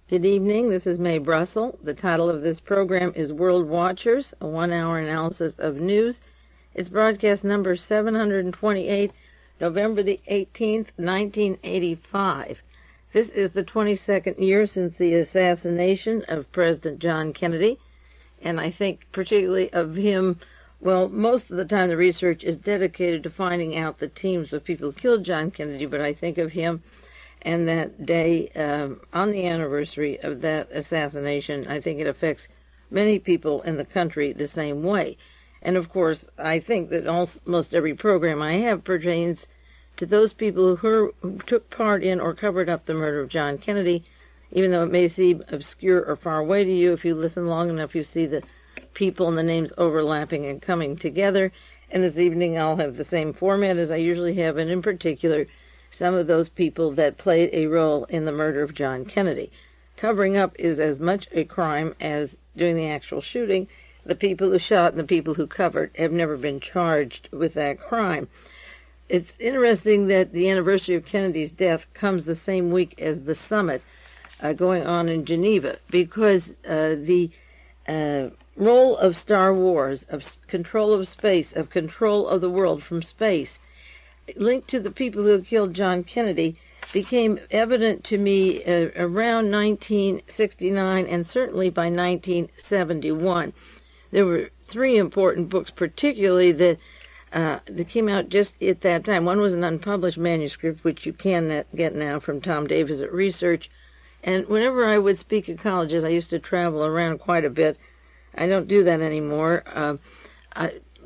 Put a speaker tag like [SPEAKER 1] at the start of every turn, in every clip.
[SPEAKER 1] Good evening. This is Mae Brussell. The title of this program is World Watchers, a one-hour analysis of news. It's broadcast number 728, November the 18th, 1985. This is the 22nd year since the assassination of President John Kennedy, and I think particularly of him, well, most of the time the research is dedicated to finding out the teams of people who killed John Kennedy, but I think of him and that day, on the anniversary of that assassination, I think it affects many people in the country the same way. And of course, I think that almost every program I have pertains to those people who took part in or covered up the murder of John Kennedy, even though it may seem obscure or far away to you. If you listen long enough, you see the people and the names overlapping and coming together. And this evening I'll have the same format as I usually have, and in particular, some of those people that played a role in the murder of John Kennedy. Covering up is as much a crime as doing the actual shooting. The people who shot and the people who covered have never been charged with that crime. It's interesting that the anniversary of Kennedy's death comes the same week as the summit going on in Geneva, because the role of Star Wars, of control of space, of control of the world from space, linked to the people who killed John Kennedy, became evident to me around 1969 and certainly by 1971. There were three important books particularly that came out just at that time. One was an unpublished manuscript, which you can get now from Tom Davis at Research. And whenever I would speak at colleges, I used to travel around quite a bit. I don't do that anymore.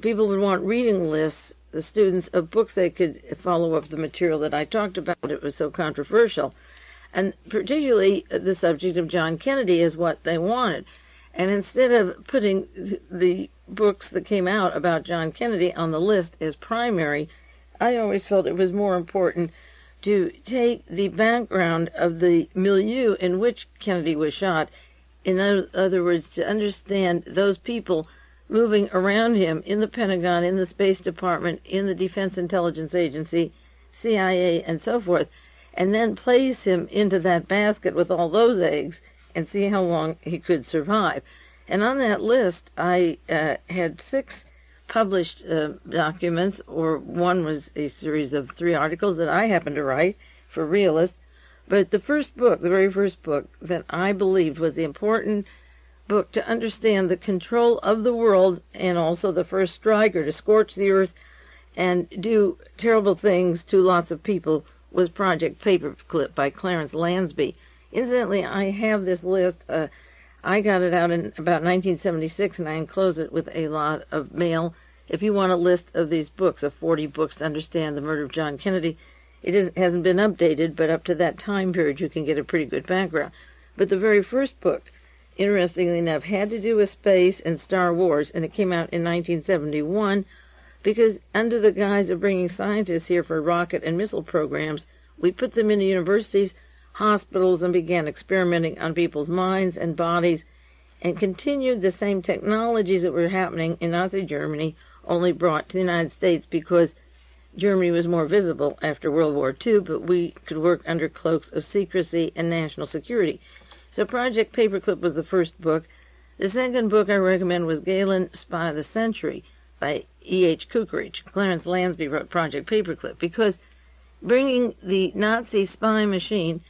[SPEAKER 1] People would want reading lists, the students, of books they could follow up the material that I talked about. It was so controversial. And particularly the subject of John Kennedy is what they wanted. And instead of putting the books that came out about John Kennedy on the list as primary, I always felt it was more important to take the background of the milieu in which Kennedy was shot. In other words, to understand those people moving around him in the Pentagon, in the Space Department, in the Defense Intelligence Agency, CIA, and so forth, and then place him into that basket with all those eggs and see how long he could survive. And on that list, I had 6 published documents, or one was a series of 3 articles that I happened to write for Realist. But the first book, the very first book that I believed was the important book to understand the control of the world, and also the first striker to scorch the earth and do terrible things to lots of people, was Project Paperclip by Clarence Lansby. Incidentally, I have this list. I got it out in about 1976, and I enclose it with a lot of mail. If you want a list of these books, of 40 books to understand the murder of John Kennedy, hasn't been updated, but up to that time period you can get a pretty good background. But the very first book, interestingly enough, had to do with space and Star Wars, and it came out in 1971 because under the guise of bringing scientists here for rocket and missile programs, we put them into universities, hospitals, and began experimenting on people's minds and bodies, and continued the same technologies that were happening in Nazi Germany, only brought to the United States because Germany was more visible after World War II, but we could work under cloaks of secrecy and national security. So Project Paperclip was the first book. The second book I recommend was Galen, Spy of the Century by E.H. Kukarich. Clarence Lansby wrote Project Paperclip because bringing the Nazi spy machine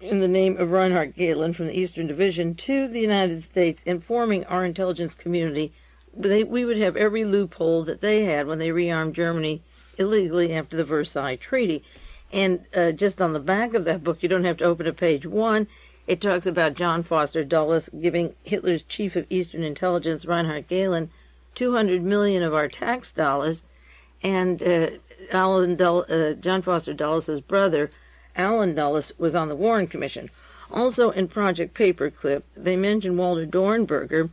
[SPEAKER 1] in the name of Reinhard Galen from the Eastern Division to the United States, informing our intelligence community, we would have every loophole that they had when they rearmed Germany illegally after the Versailles Treaty. And just on the back of that book, you don't have to open to page 1, it talks about John Foster Dulles giving Hitler's chief of Eastern Intelligence, Reinhard Galen, 200 million of our tax dollars, and John Foster Dulles' brother, Alan Dulles, was on the Warren Commission. Also in Project Paperclip, they mentioned Walter Dohrnberger,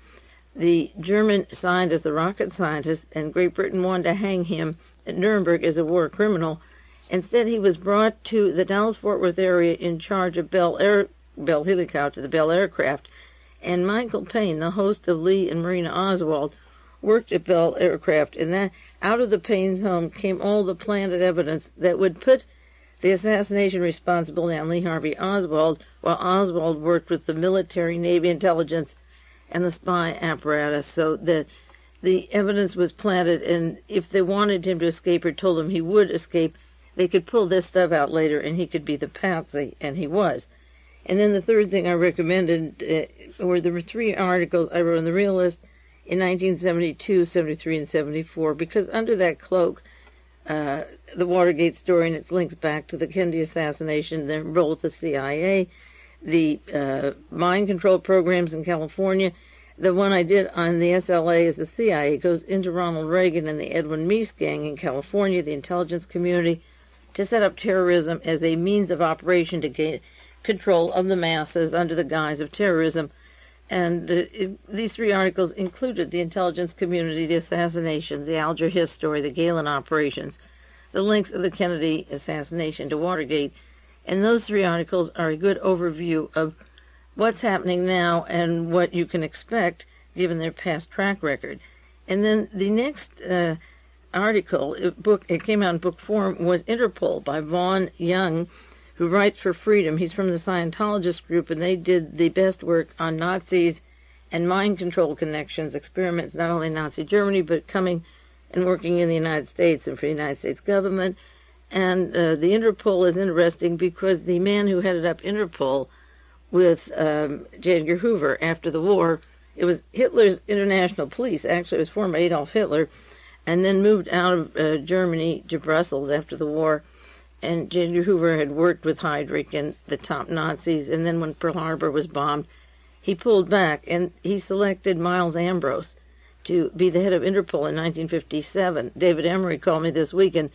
[SPEAKER 1] the German scientist, the rocket scientist, and Great Britain wanted to hang him at Nuremberg as a war criminal. Instead, he was brought to the Dallas-Fort Worth area in charge of Bell Helicopter, the Bell Aircraft, and Michael Payne, the host of Lee and Marina Oswald, worked at Bell Aircraft, and that out of the Payne's home came all the planted evidence that would put the assassination responsibility on Lee Harvey Oswald, while Oswald worked with the military, Navy intelligence, and the spy apparatus, so that the evidence was planted, and if they wanted him to escape or told him he would escape, they could pull this stuff out later and he could be the patsy, and he was. And then the third thing I recommended were the 3 articles I wrote in the Realist in 1972, 73, and 74, because under that cloak, the Watergate story and its links back to the Kennedy assassination, their role with the CIA, the mind control programs in California. The one I did on the SLA is the CIA. It goes into Ronald Reagan and the Edwin Meese gang in California, the intelligence community, to set up terrorism as a means of operation to gain control of the masses under the guise of terrorism. And these 3 articles included the intelligence community, the assassinations, the Alger Hiss story, the Galen operations, the links of the Kennedy assassination to Watergate. And those 3 articles are a good overview of what's happening now and what you can expect given their past track record. And then the next article, it came out in book form, was Interpol by Vaughn Young, who writes for Freedom. He's from the Scientologist group, and they did the best work on Nazis and mind control connections, experiments not only in Nazi Germany, but coming and working in the United States and for the United States government. And the Interpol is interesting because the man who headed up Interpol with J. Edgar Hoover after the war, it was Hitler's international police. Actually, it was former Adolf Hitler, and then moved out of Germany to Brussels after the war. And J. Edgar Hoover had worked with Heydrich and the top Nazis, and then when Pearl Harbor was bombed, he pulled back, and he selected Miles Ambrose to be the head of Interpol in 1957. David Emory called me this week and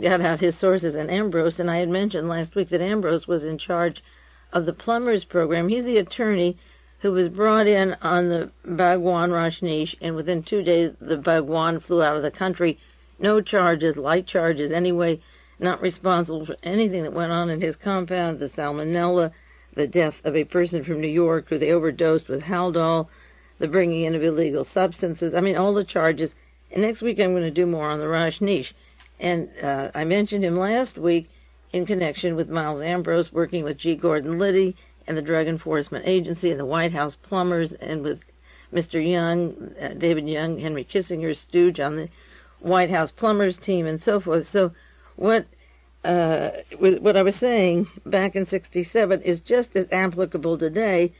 [SPEAKER 1] got out his sources and Ambrose, and I had mentioned last week that Ambrose was in charge of the Plumbers program. He's the attorney who was brought in on the Bhagwan Rajneesh, and within 2 days the Bhagwan flew out of the country. No charges, light charges anyway, not responsible for anything that went on in his compound, the salmonella, the death of a person from New York who they overdosed with Haldol, the bringing in of illegal substances. I mean, all the charges. And next week I'm going to do more on the Rajneesh. And I mentioned him last week in connection with Miles Ambrose working with G. Gordon Liddy and the Drug Enforcement Agency and the White House plumbers, and with Mr. Young, David Young, Henry Kissinger's stooge on the White House plumbers team and so forth. So what I was saying back in 67 is just as applicable today,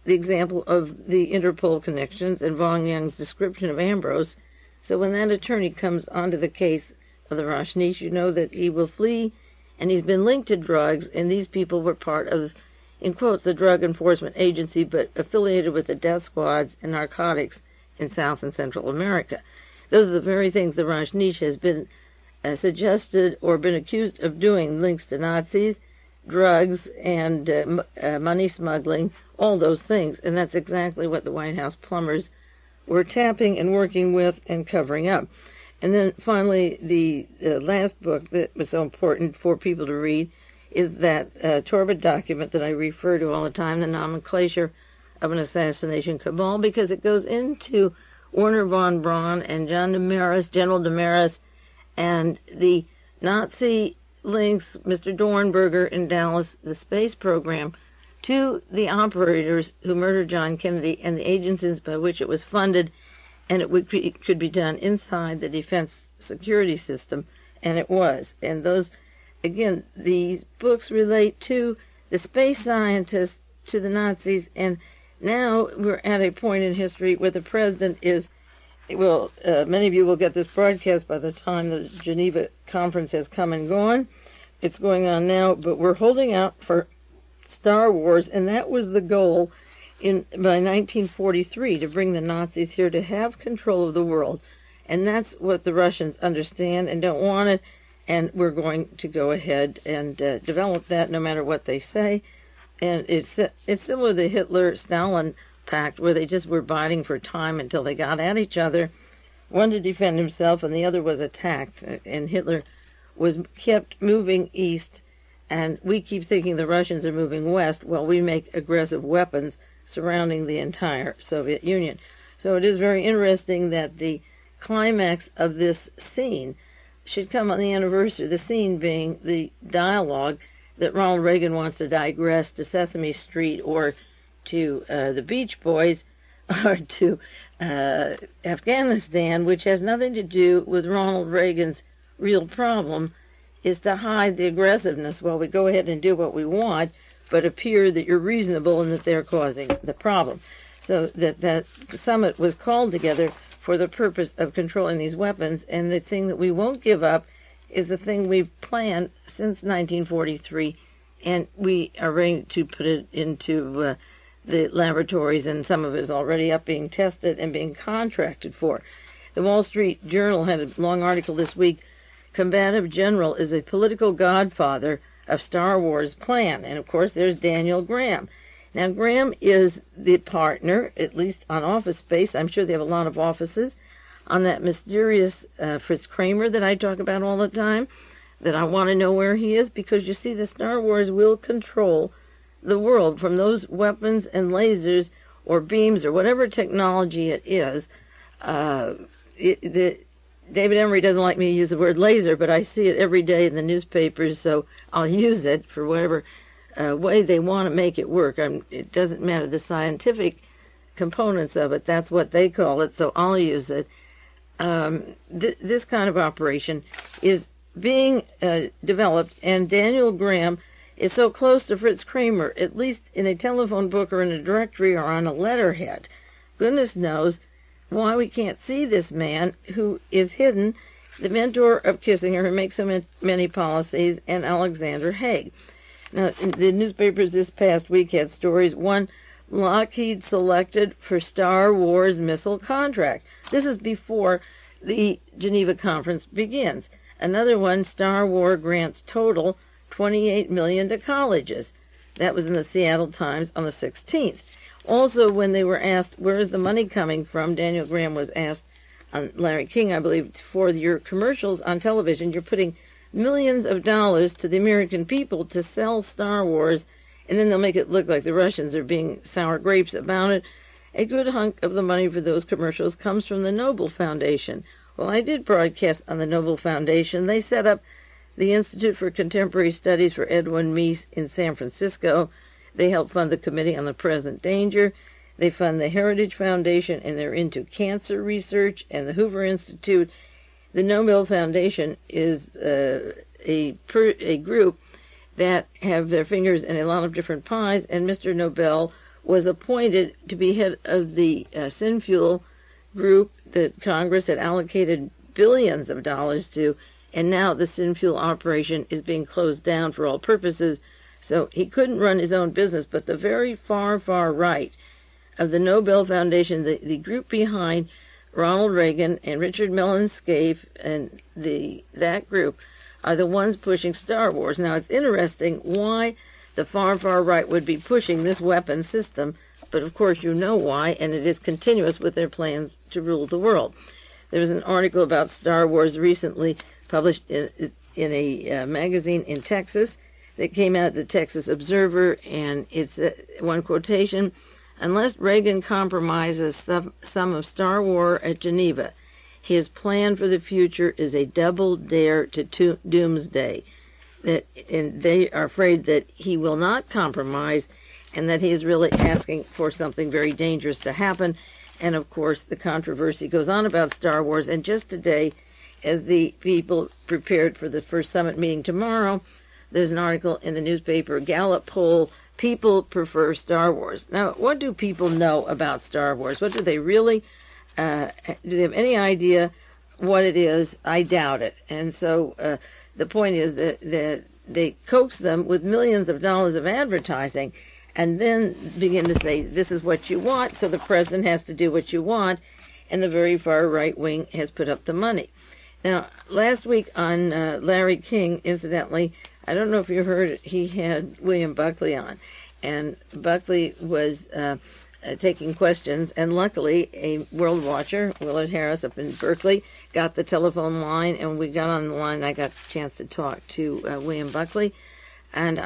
[SPEAKER 1] the example of the Interpol connections and Vaughn Young's description of Ambrose. So when that attorney comes onto the case of the Rajneesh, you know that he will flee, and he's been linked to drugs, and these people were part of, in quotes, the Drug Enforcement Agency, but affiliated with the death squads and narcotics in South and Central America. Those are the very things the Rajneesh has been suggested or been accused of doing, links to Nazis, drugs, and money smuggling, all those things. And that's exactly what the White House plumbers were tapping and working with and covering up. And then finally, the last book that was so important for people to read is that Torvid document that I refer to all the time, the nomenclature of an assassination cabal, because it goes into Werner von Braun and General Damaris, and the Nazi links, Mr. Dohrnberger in Dallas, the space program, to the operators who murdered John Kennedy and the agencies by which it was funded, and it could be done inside the defense security system, and it was. And those, again, these books relate to the space scientists, to the Nazis, and now we're at a point in history where the president is, well, many of you will get this broadcast by the time the Geneva conference has come and gone. It's going on now, but we're holding out for Star Wars, and that was the goal by 1943, to bring the Nazis here to have control of the world. And that's what the Russians understand and don't want it, and we're going to go ahead and develop that no matter what they say. And it's similar to the Hitler-Stalin pact, where they just were biding for time until they got at each other, one to defend himself and the other was attacked. And Hitler was kept moving east, and we keep thinking the Russians are moving west while we make aggressive weapons surrounding the entire Soviet Union. So it is very interesting that the climax of this scene should come on the anniversary, the scene being the dialogue that Ronald Reagan wants to digress to Sesame Street or to the Beach Boys or to Afghanistan, which has nothing to do with Ronald Reagan's real problem, is to hide the aggressiveness while we go ahead and do what we want, but appear that you're reasonable and that they're causing the problem. So that summit was called together for the purpose of controlling these weapons, and the thing that we won't give up is the thing we've planned since 1943, and we are ready to put it into the laboratories, and some of it is already up being tested and being contracted for. The Wall Street Journal had a long article this week. Combative General is a political godfather of Star Wars plan. And, of course, there's Daniel Graham. Now, Graham is the partner, at least on Office Space. I'm sure they have a lot of offices, on that mysterious Fritz Kramer that I talk about all the time, that I want to know where he is, because, you see, the Star Wars will control the world from those weapons and lasers or beams or whatever technology it is. David Emory doesn't like me to use the word laser, but I see it every day in the newspapers, so I'll use it for whatever way they want to make it work. It doesn't matter the scientific components of it. That's what they call it, so I'll use it. This kind of operation is being developed, and Daniel Graham is so close to Fritz Kramer, at least in a telephone book or in a directory or on a letterhead. Goodness knows why we can't see this man who is hidden, the mentor of Kissinger, who makes so many policies, and Alexander Haig. Now, the newspapers this past week had stories. One, Lockheed selected for Star Wars missile contract. This is before the Geneva conference begins. Another one, Star Wars grants total $28 million to colleges. That was in the Seattle Times on the 16th. Also, when they were asked, where is the money coming from, Daniel Graham was asked on Larry King, I believe, for your commercials on television, you're putting millions of dollars to the American people to sell Star Wars, and then they'll make it look like the Russians are being sour grapes about it. A good hunk of the money for those commercials comes from the Nobel Foundation. Well, I did broadcast on the Nobel Foundation. They set up the Institute for Contemporary Studies for Edwin Meese in San Francisco. They help fund the Committee on the Present Danger. They fund the Heritage Foundation, and they're into cancer research, and the Hoover Institute. The Nobel Foundation is a group that have their fingers in a lot of different pies, and Mr. Nobel was appointed to be head of the Synfuel group that Congress had allocated billions of dollars to, and now the Synfuel operation is being closed down for all purposes. So he couldn't run his own business, but the very far, far right of the Nobel Foundation, the group behind Ronald Reagan and Richard Mellon Scaife and that group, are the ones pushing Star Wars. Now, it's interesting why the far, far right would be pushing this weapon system, but of course you know why, and it is continuous with their plans to rule the world. There was an article about Star Wars recently published in a magazine in Texas that came out, the Texas Observer, and it's one quotation: unless Reagan compromises some of Star Wars at Geneva, his plan for the future is a double dare to doomsday. And they are afraid that he will not compromise, and that he is really asking for something very dangerous to happen. And of course, the controversy goes on about Star Wars. And just today, as the people prepared for the first summit meeting tomorrow, there's an article in the newspaper, Gallup poll, people prefer Star Wars. Now, what do people know about Star Wars? What do they really, do they have any idea what it is? I doubt it. And so the point is that they coax them with millions of dollars of advertising and then begin to say, this is what you want, so the president has to do what you want, and the very far right wing has put up the money. Now, last week on Larry King, incidentally, I don't know if you heard, he had William Buckley on, and Buckley was taking questions, and luckily a world watcher, Willard Harris up in Berkeley, got the telephone line, and we got on the line, and I got a chance to talk to William Buckley, and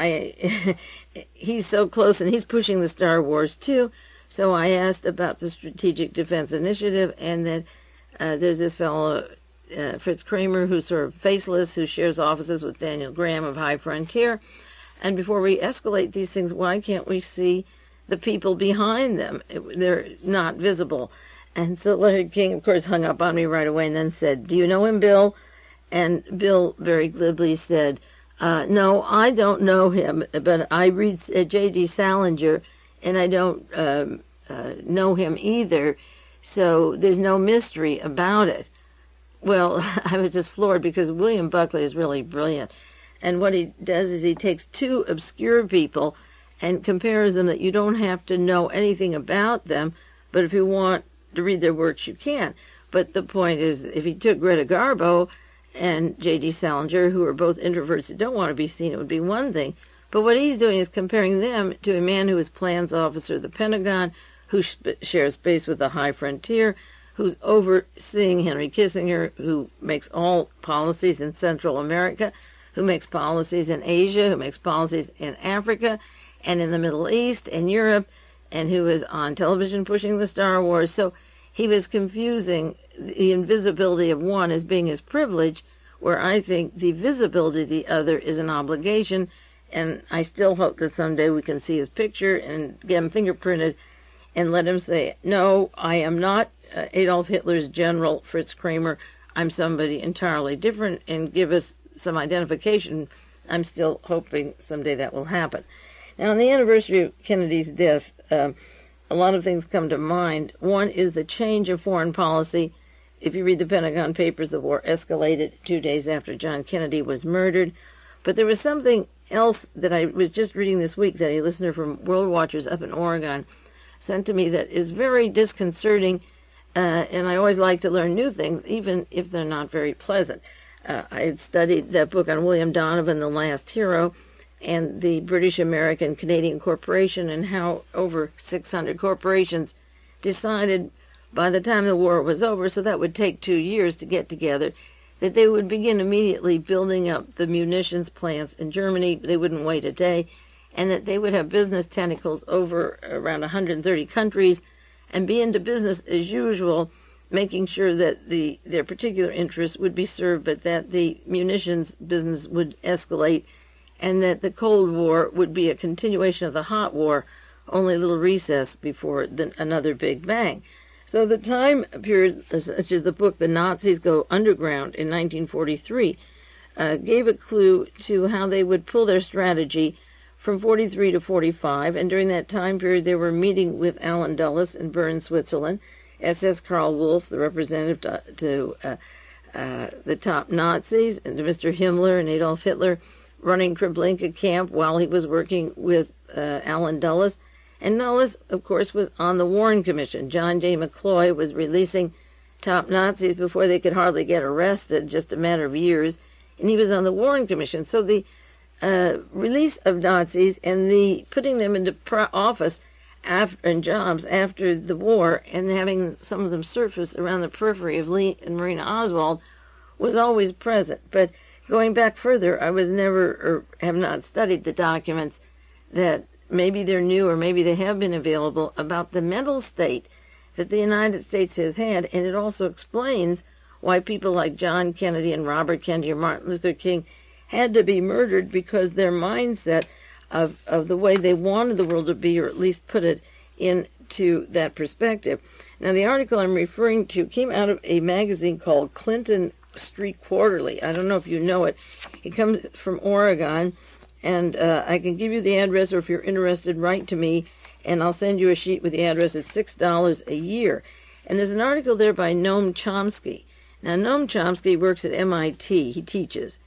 [SPEAKER 1] he's so close, and he's pushing the Star Wars too, so I asked about the Strategic Defense Initiative, and that there's this fellow Fritz Kramer, who's sort of faceless, who shares offices with Daniel Graham of High Frontier. And before we escalate these things, why can't we see the people behind them? They're not visible. And so Larry King, of course, hung up on me right away and then said, "Do you know him, Bill?" And Bill very glibly said, "No, I don't know him, but I read J.D. Salinger, and I don't know him either, so there's no mystery about it." Well, I was just floored because William Buckley is really brilliant. And what he does is he takes two obscure people and compares them that you don't have to know anything about them, but if you want to read their works, you can. But the point is, if he took Greta Garbo and J.D. Salinger, who are both introverts that don't want to be seen, it would be one thing. But what he's doing is comparing them to a man who is plans officer of the Pentagon, who shares space with the High Frontier, who's overseeing Henry Kissinger, who makes all policies in Central America, who makes policies in Asia, who makes policies in Africa, and in the Middle East and Europe, and who is on television pushing the Star Wars. So he was confusing the invisibility of one as being his privilege, where I think the visibility of the other is an obligation, and I still hope that someday we can see his picture and get him fingerprinted and let him say, "No, I am not Adolf Hitler's general, Fritz Kramer. I'm somebody entirely different," and give us some identification. I'm still hoping someday that will happen. Now, on the anniversary of Kennedy's death, a lot of things come to mind. One is the change of foreign policy. If you read the Pentagon Papers, the war escalated 2 days after John Kennedy was murdered. But there was something else that I was just reading this week that a listener from World Watchers up in Oregon sent to me that is very disconcerting, and I always like to learn new things, even if they're not very pleasant. I had studied that book on William Donovan, The Last Hero, and the British-American-Canadian Corporation, and how over 600 corporations decided by the time the war was over, so that would take 2 years to get together, that they would begin immediately building up the munitions plants in Germany. They wouldn't wait a day, and that they would have business tentacles over around 130 countries and be into business as usual, making sure that their particular interests would be served, but that the munitions business would escalate, and that the Cold War would be a continuation of the Hot War, only a little recess before another big bang. So the time period, such as the book The Nazis Go Underground in 1943, gave a clue to how they would pull their strategy from 43 to 45, and during that time period they were meeting with Allen Dulles in Bern, Switzerland, SS Karl Wolff, the representative to the top Nazis, and to Mr. Himmler and Adolf Hitler, running Treblinka camp while he was working with Allen Dulles. And Dulles, of course, was on the Warren Commission. John J. McCloy was releasing top Nazis before they could hardly get arrested, just a matter of years, and he was on the Warren Commission. So the release of Nazis and the putting them into office and jobs after the war, and having some of them surface around the periphery of Lee and Marina Oswald, was always present. But going back further, I was never, or have not studied the documents that maybe they're new or maybe they have been available about the mental state that the United States has had, and it also explains why people like John Kennedy and Robert Kennedy or Martin Luther King had to be murdered, because their mindset of the way they wanted the world to be, or at least put it into that perspective. Now, the article I'm referring to came out of a magazine called Clinton Street Quarterly. I don't know if you know it. It comes from Oregon, and I can give you the address, or if you're interested, write to me, and I'll send you a sheet with the address. It's $6 a year. And there's an article there by Noam Chomsky. Now, Noam Chomsky works at MIT. He teaches.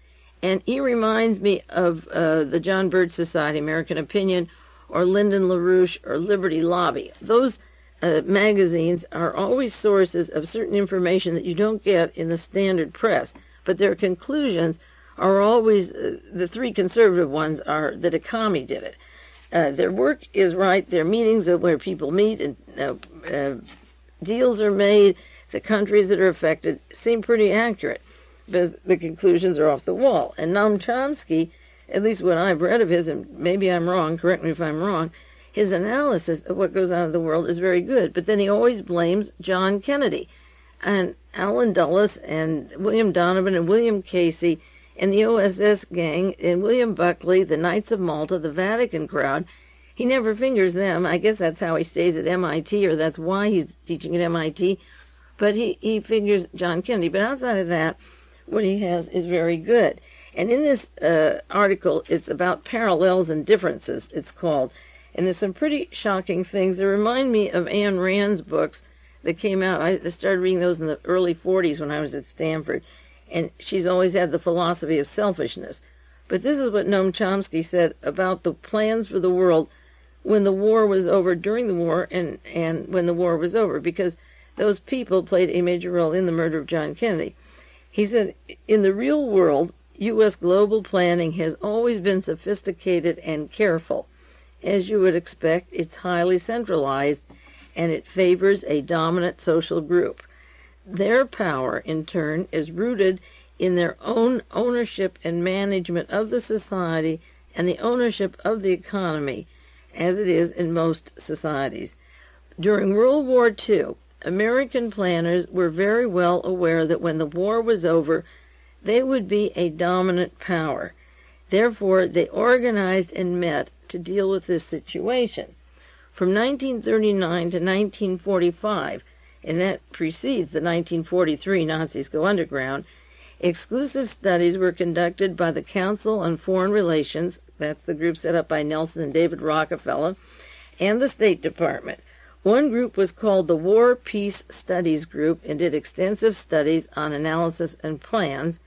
[SPEAKER 1] And he reminds me of the John Birch Society, American Opinion, or Lyndon LaRouche, or Liberty Lobby. Those magazines are always sources of certain information that you don't get in the standard press, but their conclusions are always, the three conservative ones are that a commie did it. Their work is right, their meetings are where people meet, and deals are made, the countries that are affected seem pretty accurate, but the conclusions are off the wall. And Noam Chomsky, at least what I've read of his, and maybe I'm wrong, correct me if I'm wrong, his analysis of what goes on in the world is very good, but then he always blames John Kennedy. And Alan Dulles and William Donovan and William Casey and the OSS gang and William Buckley, the Knights of Malta, the Vatican crowd. He never fingers them. I guess that's how he stays at MIT, or that's why he's teaching at MIT. But he figures John Kennedy. But outside of that, what he has is very good. And in this article, it's about parallels and differences, it's called. And there's some pretty shocking things that remind me of Ayn Rand's books that came out. I started reading those in the early 40s when I was at Stanford. And she's always had the philosophy of selfishness. But this is what Noam Chomsky said about the plans for the world when the war was over, during the war, and when the war was over, because those people played a major role in the murder of John Kennedy. He said, in the real world, U.S. global planning has always been sophisticated and careful. As you would expect, it's highly centralized, and it favors a dominant social group. Their power, in turn, is rooted in their own ownership and management of the society and the ownership of the economy, as it is in most societies. During World War II, American planners were very well aware that when the war was over, they would be a dominant power. Therefore, they organized and met to deal with this situation. From 1939 to 1945, and that precedes the 1943 Nazis go underground, exclusive studies were conducted by the Council on Foreign Relations, that's the group set up by Nelson and David Rockefeller, and the State Department. One group was called the War Peace Studies Group and did extensive studies on analysis and plans.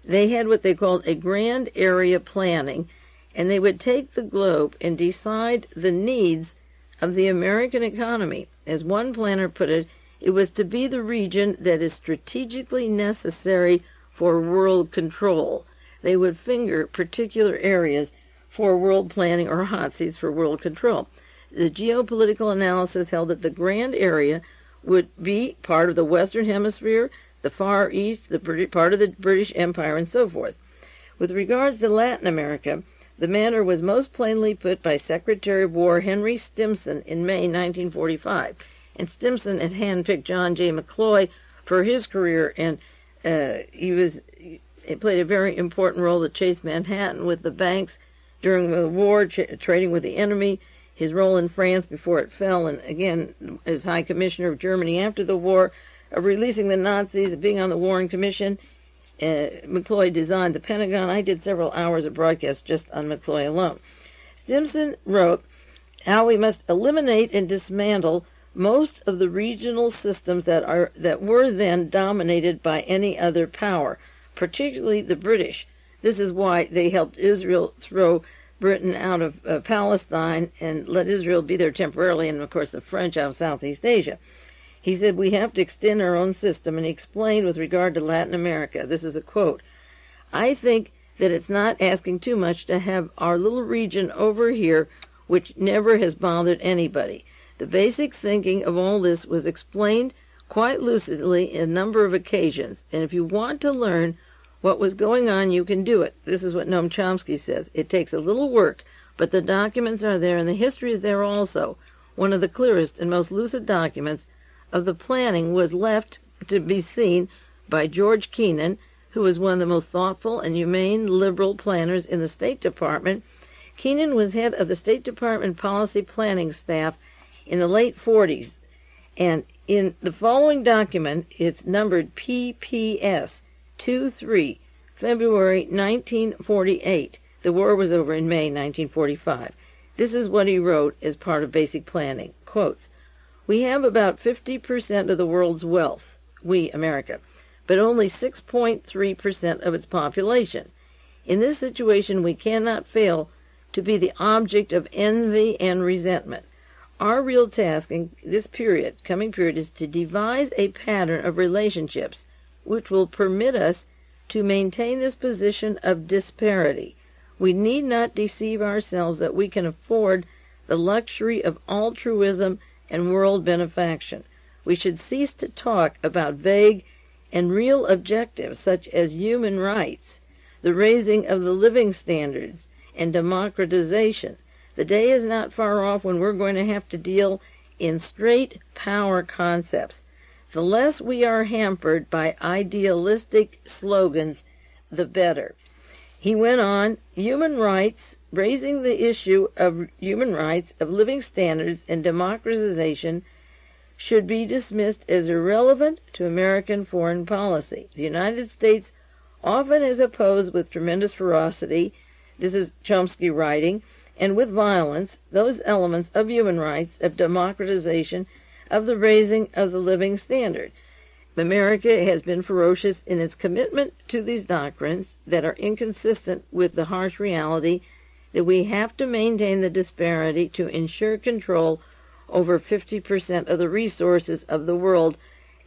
[SPEAKER 1] They had what they called a grand area planning, and they would take the globe and decide the needs of the American economy. As one planner put it, it was to be the region that is strategically necessary for world control. They would finger particular areas for world planning or hot seats for world control. The geopolitical analysis held that the grand area would be part of the Western Hemisphere, the Far East, part of the British Empire, and so forth. With regards to Latin America, the matter was most plainly put by Secretary of War Henry Stimson in May 1945. And Stimson had handpicked John J. McCloy for his career, and he played a very important role to chase Manhattan with the banks during the war, trading with the enemy, his role in France before it fell, and again, as High Commissioner of Germany after the war, of releasing the Nazis, of being on the Warren Commission. McCloy designed the Pentagon. I did several hours of broadcast just on McCloy alone. Stimson wrote how we must eliminate and dismantle most of the regional systems that were then dominated by any other power, particularly the British. This is why they helped Israel throw Britain out of Palestine and let Israel be there temporarily, and of course the French out of Southeast Asia. He said we have to extend our own system, and he explained with regard to Latin America, this is a quote, I think that it's not asking too much to have our little region over here which never has bothered anybody. The basic thinking of all this was explained quite lucidly in a number of occasions, and if you want to learn what was going on, you can do it. This is what Noam Chomsky says. It takes a little work, but the documents are there, and the history is there also. One of the clearest and most lucid documents of the planning was left to be seen by George Kennan, who was one of the most thoughtful and humane liberal planners in the State Department. Kennan was head of the State Department policy planning staff in the late 40s, and in the following document, it's numbered PPS 23, February 1948. The war was over in May 1945. This is what he wrote as part of basic planning. Quotes, we have about 50% of the world's wealth, we, America, but only 6.3% of its population. In this situation, we cannot fail to be the object of envy and resentment. Our real task in this coming period, is to devise a pattern of relationships which will permit us to maintain this position of disparity. We need not deceive ourselves that we can afford the luxury of altruism and world benefaction. We should cease to talk about vague and real objectives such as human rights, the raising of the living standards, and democratization. The day is not far off when we're going to have to deal in straight power concepts. The less we are hampered by idealistic slogans, the better. He went on, human rights, raising the issue of human rights, of living standards, and democratization should be dismissed as irrelevant to American foreign policy. The United States often has opposed with tremendous ferocity, this is Chomsky writing, and with violence, those elements of human rights, of democratization, of the raising of the living standard. America has been ferocious in its commitment to these doctrines that are inconsistent with the harsh reality that we have to maintain the disparity to ensure control over 50% of the resources of the world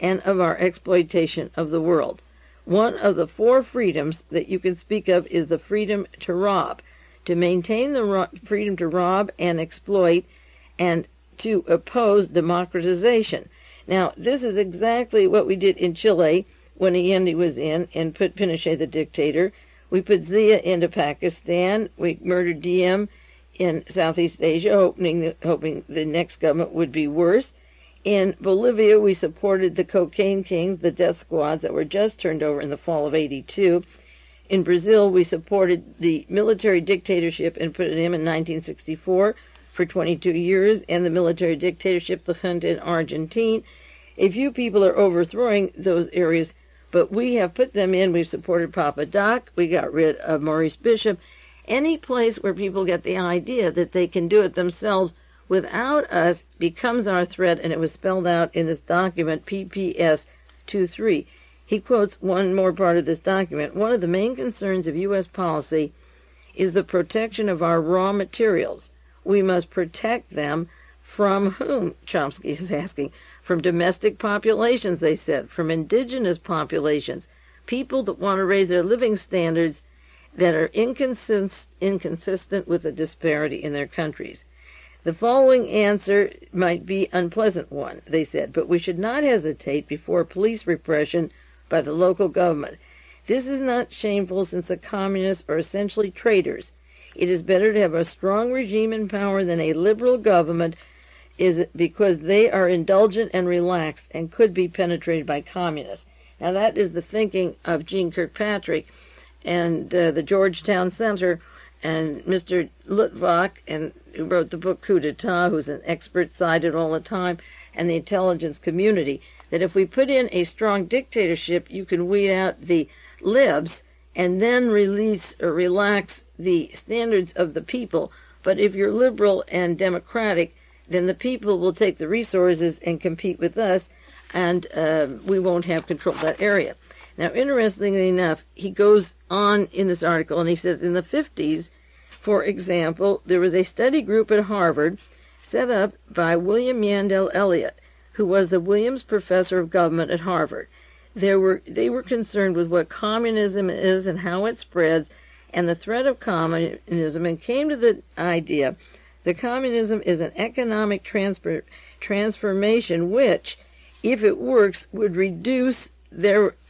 [SPEAKER 1] and of our exploitation of the world. One of the 4 freedoms that you can speak of is the freedom to rob, to maintain the freedom to rob and exploit, and to oppose democratization. Now, this is exactly what we did in Chile when Allende was in and put Pinochet, the dictator. We put Zia into Pakistan. We murdered Diem in Southeast Asia, hoping the next government would be worse. In Bolivia, we supported the cocaine kings, the death squads that were just turned over in the fall of '82. In Brazil, we supported the military dictatorship and put him in 1964 for 22 years, and the military dictatorship, the junta in Argentina. A few people are overthrowing those areas, but we have put them in. We've supported Papa Doc. We got rid of Maurice Bishop. Any place where people get the idea that they can do it themselves without us becomes our threat, and it was spelled out in this document, PPS 23. He quotes one more part of this document. One of the main concerns of U.S. policy is the protection of our raw materials. We must protect them from whom? Chomsky is asking. From domestic populations, they said, from indigenous populations, people that want to raise their living standards that are inconsistent with the disparity in their countries. The following answer might be an unpleasant one, they said, but we should not hesitate before police repression by the local government. This is not shameful, since the communists are essentially traitors. It is better to have a strong regime in power than a liberal government, because they are indulgent and relaxed and could be penetrated by communists. Now that is the thinking of Gene Kirkpatrick and the Georgetown Center and Mr. Luttwak, and who wrote the book Coup d'etat, who's an expert cited all the time, and the intelligence community, that if we put in a strong dictatorship, you can weed out the libs and then release or relax the standards of the people. But if you're liberal and democratic, then the people will take the resources and compete with us, and we won't have control of that area. Now, interestingly enough, he goes on in this article, and he says, in the 50s, for example, there was a study group at Harvard set up by William Yandel Elliot, who was the Williams Professor of Government at Harvard. They were concerned with what communism is and how it spreads, and the threat of communism, and came to the idea that communism is an economic transformation which, if it works, would reduce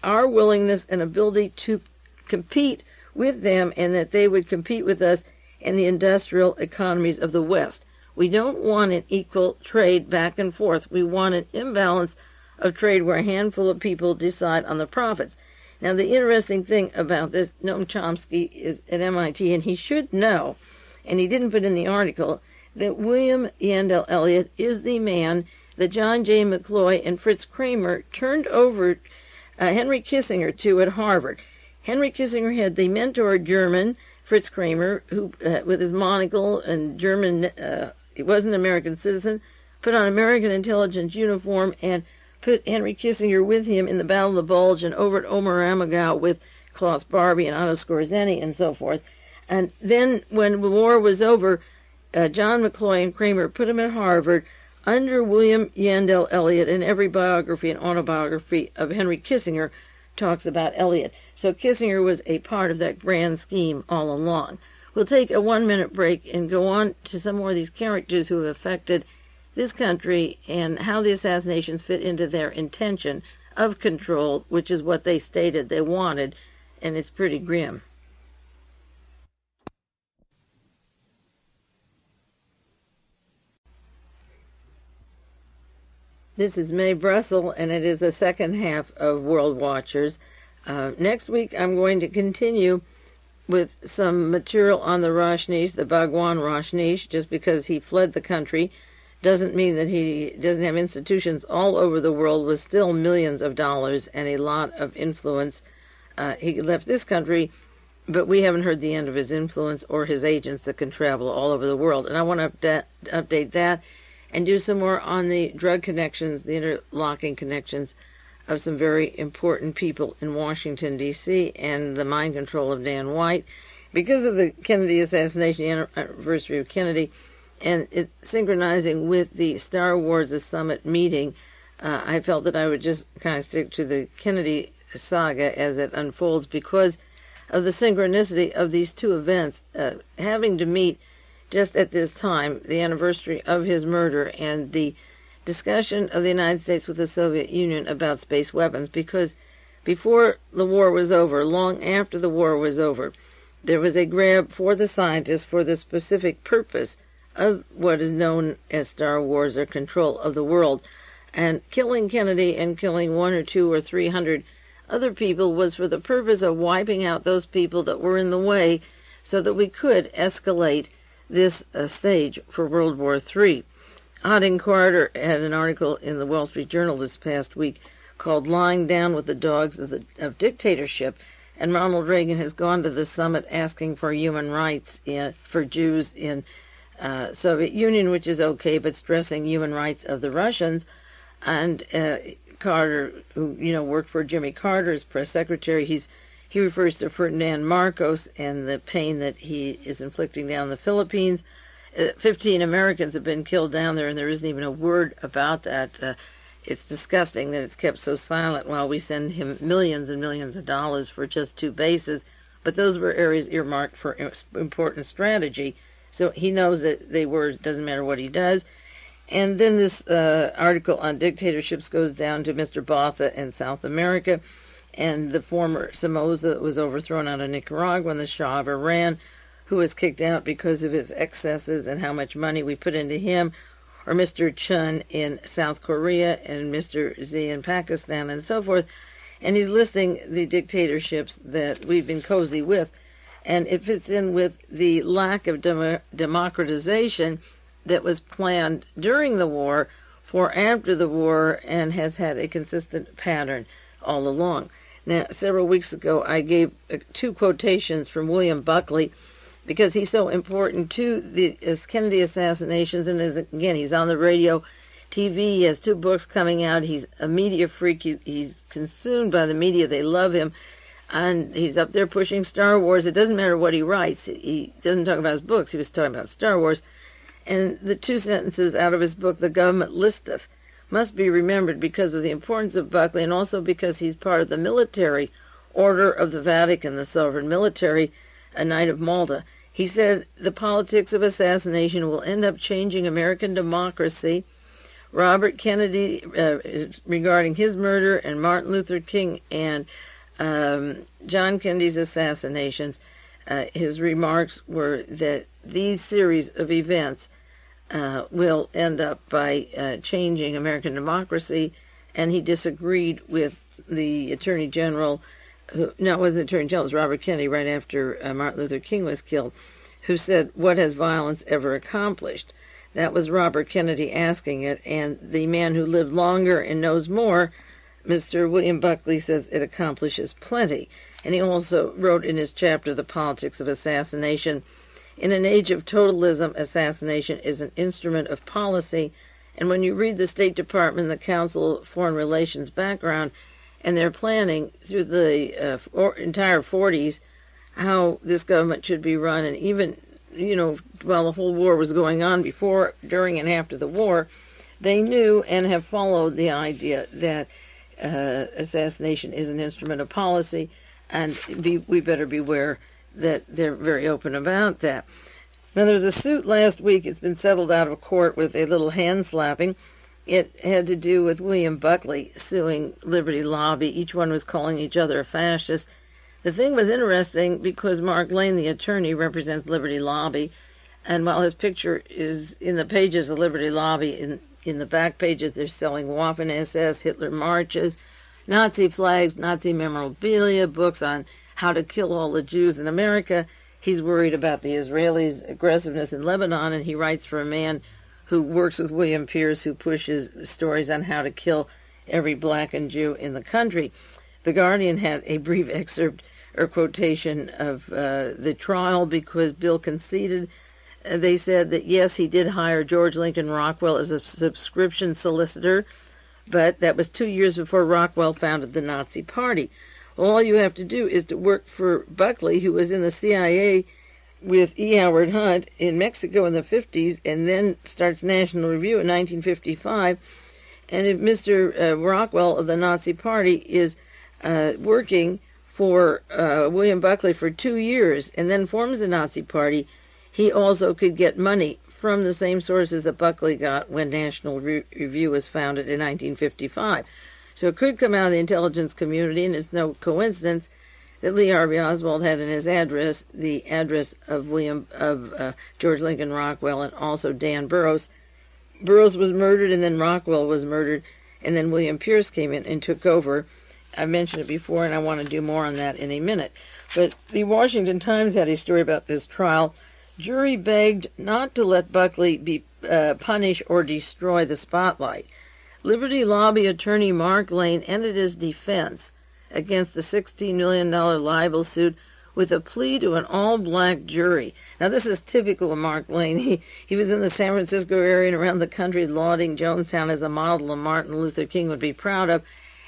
[SPEAKER 1] our willingness and ability to compete with them, and that they would compete with us in the industrial economies of the West. We don't want an equal trade back and forth. We want an imbalance of trade where a handful of people decide on the profits. Now, the interesting thing about this, Noam Chomsky is at MIT, and he should know, and he didn't put in the article, that William Yandel Elliot is the man that John J. McCloy and Fritz Kramer turned over Henry Kissinger to at Harvard. Henry Kissinger had the mentor German, Fritz Kramer, who, with his monocle and German, he was an American citizen, put on American intelligence uniform and put Henry Kissinger with him in the Battle of the Bulge and over at Omer Amagau with Klaus Barbie and Otto Skorzeny and so forth. And then when the war was over, John McCloy and Kramer put him at Harvard under William Yandel Elliot, and every biography and autobiography of Henry Kissinger talks about Elliot. So Kissinger was a part of that grand scheme all along. We'll take a 1-minute break and go on to some more of these characters who have affected this country and how the assassinations fit into their intention of control, which is what they stated they wanted, and it's pretty grim. This is Mae Brussell, and it is the second half of World Watchers. Next week, I'm going to continue with some material on the Rajneesh, the Bhagwan Rajneesh. Just because he fled the country doesn't mean that he doesn't have institutions all over the world with still millions of dollars and a lot of influence. He left this country, but we haven't heard the end of his influence or his agents that can travel all over the world. And I want to update that and do some more on the drug connections, the interlocking connections of some very important people in Washington, D.C., and the mind control of Dan White. Because of the Kennedy assassination, the anniversary of Kennedy, and it synchronizing with the Star Wars Summit meeting, I felt that I would just kind of stick to the Kennedy saga as it unfolds because of the synchronicity of these two events having to meet just at this time, the anniversary of his murder and the discussion of the United States with the Soviet Union about space weapons, because before the war was over, long after the war was over, there was a grab for the scientists for the specific purpose of what is known as Star Wars, or control of the world. And killing Kennedy and killing 1 or 2 or 300 other people was for the purpose of wiping out those people that were in the way so that we could escalate this stage for World War III. Odin Carter had an article in the Wall Street Journal this past week called "Lying Down with the Dogs of Dictatorship," and Ronald Reagan has gone to the summit asking for human rights for Jews in Soviet Union, which is okay, but stressing human rights of the Russians. And Carter, who worked for Jimmy Carter as press secretary, he refers to Ferdinand Marcos and the pain that he is inflicting down the Philippines. 15 Americans have been killed down there, and there isn't even a word about that. It's disgusting that it's kept so silent while we send him millions and millions of dollars for just 2 bases. But those were areas earmarked for important strategy. So he knows that they were, doesn't matter what he does. And then this article on dictatorships goes down to Mr. Botha in South America, and the former Somoza was overthrown out of Nicaragua, and the Shah of Iran, who was kicked out because of his excesses and how much money we put into him, or Mr. Chun in South Korea, and Mr. Z in Pakistan, and so forth. And he's listing the dictatorships that we've been cozy with, and it fits in with the lack of democratization that was planned during the war for after the war, and has had a consistent pattern all along. Now, several weeks ago, I gave 2 quotations from William Buckley, because he's so important to the Kennedy assassinations, and again, he's on the radio, TV, he has 2 books coming out, he's a media freak, he's consumed by the media, they love him, and he's up there pushing Star Wars. It doesn't matter what he writes, he doesn't talk about his books, he was talking about Star Wars. And the 2 sentences out of his book, "The Government Listeth," must be remembered because of the importance of Buckley, and also because he's part of the military order of the Vatican, the sovereign military, a Knight of Malta. He said, "The politics of assassination will end up changing American democracy." Robert Kennedy, regarding his murder, and Martin Luther King and John Kennedy's assassinations, his remarks were that these series of events will end up by changing American democracy, and he disagreed with the Attorney General, it wasn't the Attorney General, it was Robert Kennedy right after Martin Luther King was killed, who said, "What has violence ever accomplished?" That was Robert Kennedy asking it, and the man who lived longer and knows more, Mr. William Buckley, says it accomplishes plenty. And he also wrote in his chapter, "The Politics of Assassination," "In an age of totalism, assassination is an instrument of policy." And when you read the State Department, the Council of Foreign Relations background, and their planning through the entire 40s, how this government should be run, and even, while the whole war was going on, before, during, and after the war, they knew and have followed the idea that assassination is an instrument of policy, and we better beware that they're very open about that. Now, there was a suit last week. It's been settled out of court with a little hand-slapping. It had to do with William Buckley suing Liberty Lobby. Each one was calling each other a fascist. The thing was interesting because Mark Lane, the attorney, represents Liberty Lobby, and while his picture is in the pages of Liberty Lobby in the back pages, they're selling Waffen-SS, Hitler marches, Nazi flags, Nazi memorabilia, books on how to kill all the Jews in America. He's worried about the Israelis' aggressiveness in Lebanon, and he writes for a man who works with William Pierce, who pushes stories on how to kill every black and Jew in the country. The Guardian had a brief excerpt or quotation of the trial because Bill conceded. They said that, yes, he did hire George Lincoln Rockwell as a subscription solicitor, but that was 2 years before Rockwell founded the Nazi Party. All you have to do is to work for Buckley, who was in the CIA with E. Howard Hunt in Mexico in the 50s, and then starts National Review in 1955. And if Mr. Rockwell of the Nazi Party is working for William Buckley for 2 years and then forms the Nazi Party, he also could get money from the same sources that Buckley got when National Review was founded in 1955. So it could come out of the intelligence community, and it's no coincidence that Lee Harvey Oswald had in his address the address of George Lincoln Rockwell and also Dan Burroughs. Burroughs was murdered, and then Rockwell was murdered, and then William Pierce came in and took over. I mentioned it before, and I want to do more on that in a minute. But the Washington Times had a story about this trial. Jury begged not to let Buckley be punish or destroy the spotlight. Liberty Lobby attorney Mark Lane ended his defense against the $16 million libel suit with a plea to an all-black jury. Now, this is typical of Mark Lane. He was in the San Francisco area and around the country lauding Jonestown as a model of Martin Luther King would be proud of,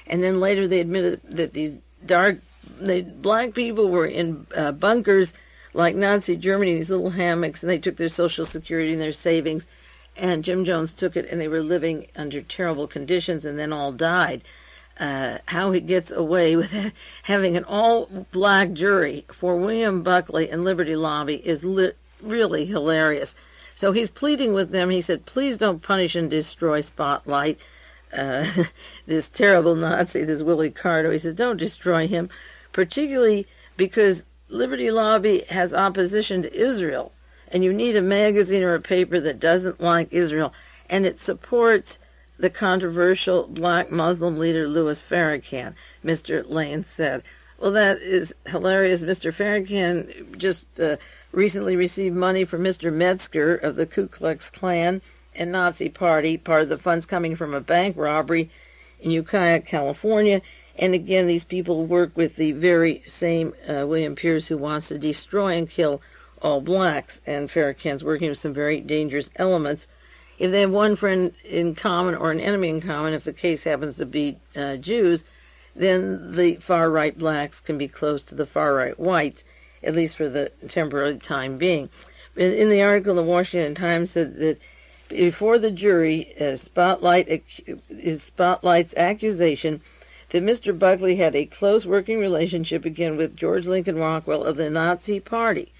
[SPEAKER 1] and then later they admitted that these black people were in bunkers like Nazi Germany, these little hammocks, and they took their Social Security and their savings, and Jim Jones took it, and they were living under terrible conditions and then all died. How he gets away with having an all-black jury for William Buckley and Liberty Lobby is really hilarious. So he's pleading with them. He said, please don't punish and destroy Spotlight. This terrible Nazi, this Willie Carto, he says, don't destroy him, particularly because Liberty Lobby has opposition to Israel, and you need a magazine or a paper that doesn't like Israel, and it supports the controversial black Muslim leader Louis Farrakhan, Mr. Lane said. Well, that is hilarious. Mr. Farrakhan just recently received money from Mr. Metzger of the Ku Klux Klan and Nazi Party, part of the funds coming from a bank robbery in Ukiah, California. And again, these people work with the very same William Pierce who wants to destroy and kill all blacks. And Farrakhan's working with some very dangerous elements. If they have one friend in common or an enemy in common, if the case happens to be Jews, then the far-right blacks can be close to the far-right whites, at least for the temporary time being. In the article, the Washington Times said that before the jury, Spotlight's accusation that Mr. Buckley had a close working relationship again with George Lincoln Rockwell of the Nazi Party.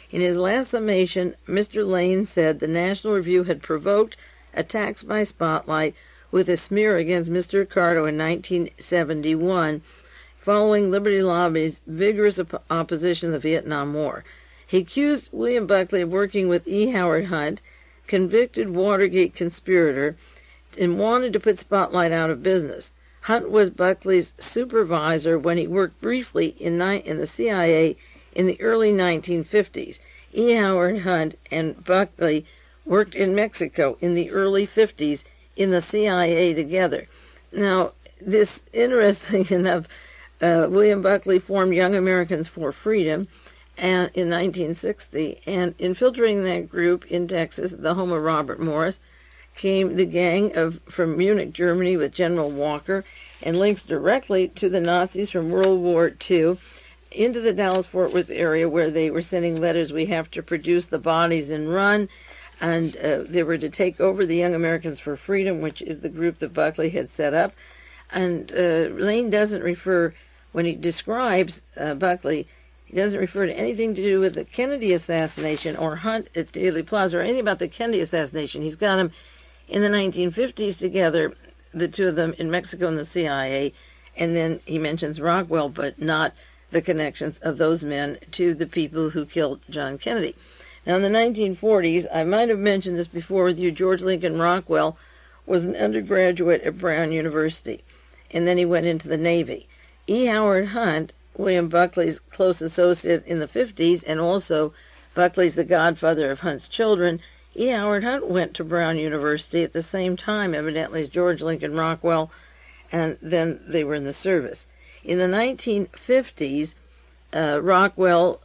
[SPEAKER 1] In his last summation, Mr. Lane said the National Review had provoked attacks by Spotlight with a smear against Mr. Carto in 1971, following Liberty Lobby's vigorous opposition to the Vietnam War. He accused William Buckley of working with E. Howard Hunt, convicted Watergate conspirator, and wanted to put Spotlight out of business. Hunt was Buckley's supervisor when he worked briefly in the CIA in the early 1950s. E. Howard Hunt and Buckley worked in Mexico in the early 50s in the CIA together. Now, this, interesting enough, William Buckley formed Young Americans for Freedom in 1960, and infiltrating that group in Texas, the home of Robert Morris, came the gang from Munich, Germany, with General Walker, and links directly to the Nazis from World War II into the Dallas-Fort Worth area, where they were sending letters, we have to produce the bodies and run, and they were to take over the Young Americans for Freedom, which is the group that Buckley had set up. And Lane doesn't refer, when he describes Buckley, he doesn't refer to anything to do with the Kennedy assassination or Hunt at Dealey Plaza or anything about the Kennedy assassination. He's got them in the 1950s together, the two of them in Mexico and the CIA, and then he mentions Rockwell, but not the connections of those men to the people who killed John Kennedy. Now, in the 1940s, I might have mentioned this before with you, George Lincoln Rockwell was an undergraduate at Brown University, and then he went into the Navy. E. Howard Hunt, William Buckley's close associate in the 50s, and also Buckley's the godfather of Hunt's children, E. Howard Hunt went to Brown University at the same time, evidently, as George Lincoln Rockwell, and then they were in the service. In the 1950s, Rockwell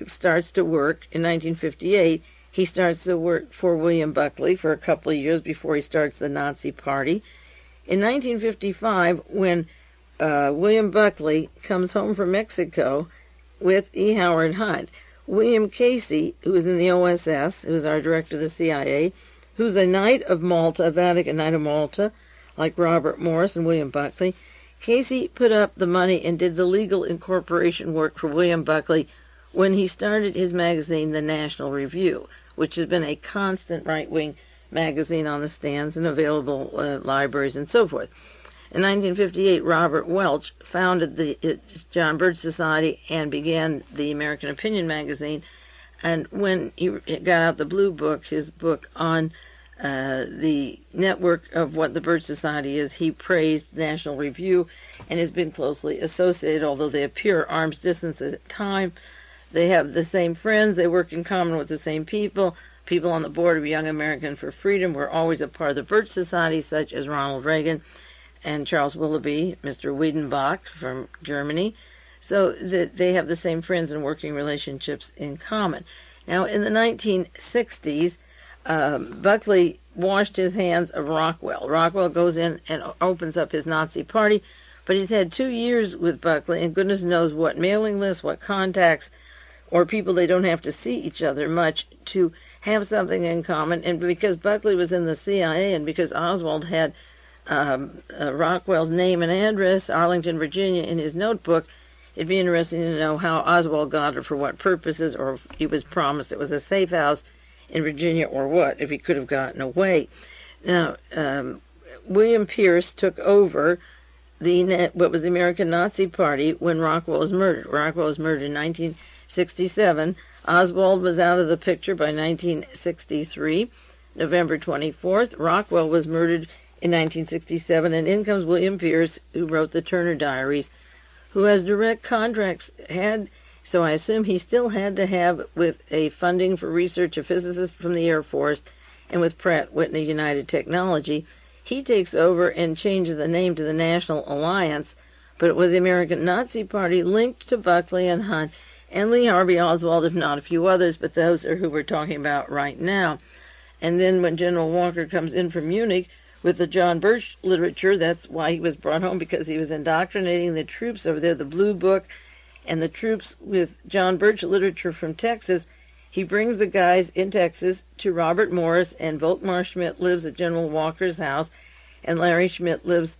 [SPEAKER 1] starts to work. In 1958, he starts to work for William Buckley for a couple of years before he starts the Nazi Party. In 1955, when William Buckley comes home from Mexico with E. Howard Hunt, William Casey, who was in the OSS, who was our director of the CIA, who's a Knight of Malta, a Vatican Knight of Malta, like Robert Morris and William Buckley, Casey put up the money and did the legal incorporation work for William Buckley when he started his magazine, The National Review, which has been a constant right-wing magazine on the stands and available libraries and so forth. In 1958, Robert Welch founded the John Birch Society and began the American Opinion magazine. And when he got out the Blue Book, his book on the network of what the Birch Society is, he praised National Review and has been closely associated, although they appear arm's distance at a time. They have the same friends. They work in common with the same people. People on the board of Young Americans for Freedom were always a part of the Birch Society, such as Ronald Reagan and Charles Willoughby, Mr. Wiedenbach from Germany. So that they have the same friends and working relationships in common. Now, in the 1960s, Buckley washed his hands of Rockwell. Rockwell goes in and opens up his Nazi Party, but he's had 2 years with Buckley, and goodness knows what mailing lists, what contacts, or people they don't have to see each other much to have something in common. And because Buckley was in the CIA and because Oswald had Rockwell's name and address, Arlington, Virginia, in his notebook, it'd be interesting to know how Oswald got it, for what purposes, or if he was promised it was a safe house in Virginia, or what, if he could have gotten away. Now, William Pierce took over what was the American Nazi Party when Rockwell was murdered. Rockwell was murdered in 1967. Oswald was out of the picture by 1963. November 24th, Rockwell was murdered in 1967, and in comes William Pierce, who wrote the Turner Diaries, who has direct contracts, so I assume he still had to have, with a funding for research, a physicist from the Air Force, and with Pratt Whitney United Technology. He takes over and changes the name to the National Alliance, but it was the American Nazi Party linked to Buckley and Hunt and Lee Harvey Oswald, if not a few others, but those are who we're talking about right now. And then when General Walker comes in from Munich with the John Birch literature, that's why he was brought home, because he was indoctrinating the troops over there, the Blue Book, and the troops with John Birch literature from Texas. He brings the guys in Texas to Robert Morris, and Volkmar Schmidt lives at General Walker's house, and Larry Schmidt lives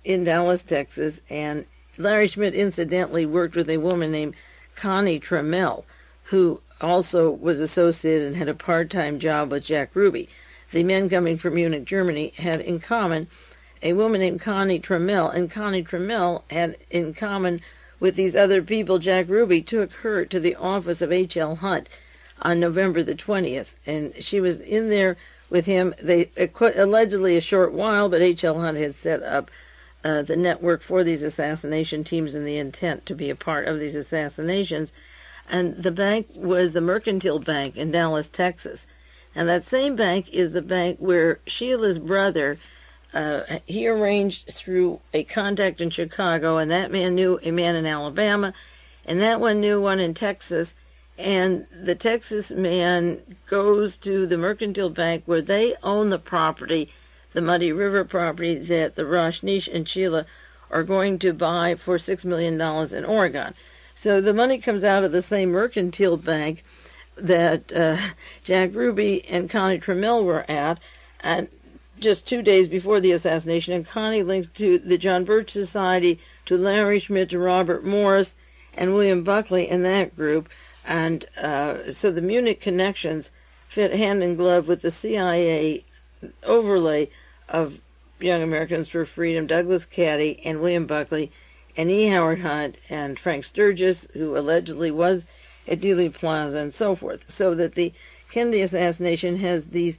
[SPEAKER 1] in Dallas, Texas. And Larry Schmidt, incidentally, worked with a woman named Connie Trammell, who also was associated and had a part-time job with Jack Ruby. The men coming from Munich, Germany, had in common a woman named Connie Trammell, and Connie Trammell had in common with these other people. Jack Ruby took her to the office of H.L. Hunt on November the 20th, and she was in there with him. They allegedly a short while, but H.L. Hunt had set up the network for these assassination teams and the intent to be a part of these assassinations. And the bank was the Mercantile Bank in Dallas, Texas. And that same bank is the bank where Sheila's brother, he arranged through a contact in Chicago, and that man knew a man in Alabama, and that one knew one in Texas, and the Texas man goes to the Mercantile Bank where they own the property, the Muddy River property that the Rajneesh and Sheila are going to buy for $6 million in Oregon. So the money comes out of the same Mercantile Bank that Jack Ruby and Connie Trammell were at, and just 2 days before the assassination, and Connie links to the John Birch Society, to Larry Schmidt, to Robert Morris, and William Buckley in that group. And so the Munich connections fit hand in glove with the CIA overlay of Young Americans for Freedom, Douglas Caddy, and William Buckley, and E. Howard Hunt, and Frank Sturgis, who allegedly was at Dealey Plaza, and so forth. So that the Kennedy assassination has these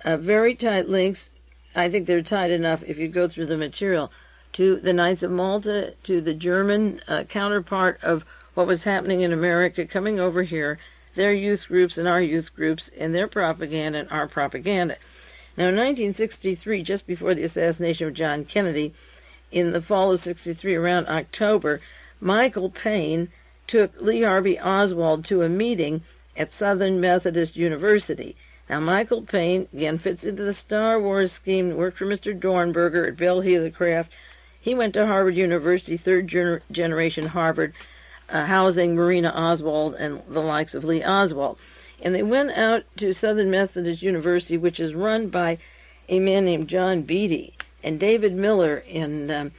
[SPEAKER 1] very tight links I think they're tied enough, if you go through the material, to the Knights of Malta, to the German counterpart of what was happening in America coming over here, their youth groups and our youth groups, and their propaganda and our propaganda. Now, in 1963, just before the assassination of John Kennedy, in the fall of 63, around October, Michael Paine took Lee Harvey Oswald to a meeting at Southern Methodist University. Now, Michael Paine, again, fits into the Star Wars scheme, worked for Mr. Dohrnberger at Bell Helicraft. He went to Harvard University, third generation Harvard, housing Marina Oswald and the likes of Lee Oswald. And they went out to Southern Methodist University, which is run by a man named John Beatty. And David Miller in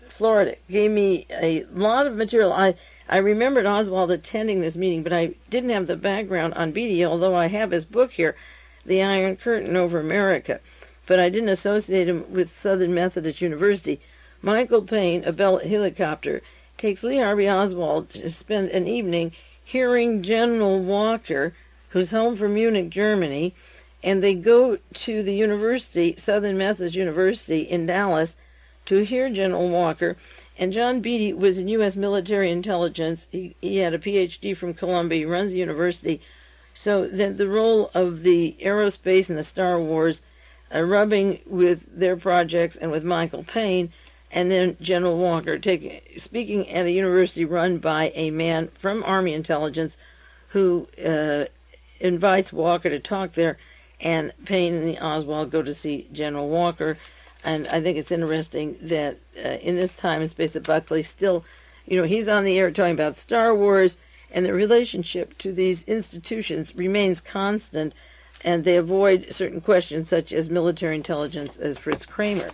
[SPEAKER 1] Florida gave me a lot of material. I remembered Oswald attending this meeting, but I didn't have the background on Beatty, although I have his book here, The Iron Curtain Over America. But I didn't associate him with Southern Methodist University. Michael Paine, a Bell helicopter, takes Lee Harvey Oswald to spend an evening hearing General Walker, who's home from Munich, Germany, and they go to the university, Southern Methodist University in Dallas, to hear General Walker. And John Beatty was in U.S. military intelligence. He had a Ph.D. from Columbia. He runs the university. So then the role of the aerospace and the Star Wars rubbing with their projects and with Michael Paine, and then General Walker speaking at a university run by a man from Army intelligence who invites Walker to talk there, and Paine and the Oswald go to see General Walker. And I think it's interesting that in this time and space that Buckley still, he's on the air talking about Star Wars, and the relationship to these institutions remains constant, and they avoid certain questions such as military intelligence, as Fritz Kramer.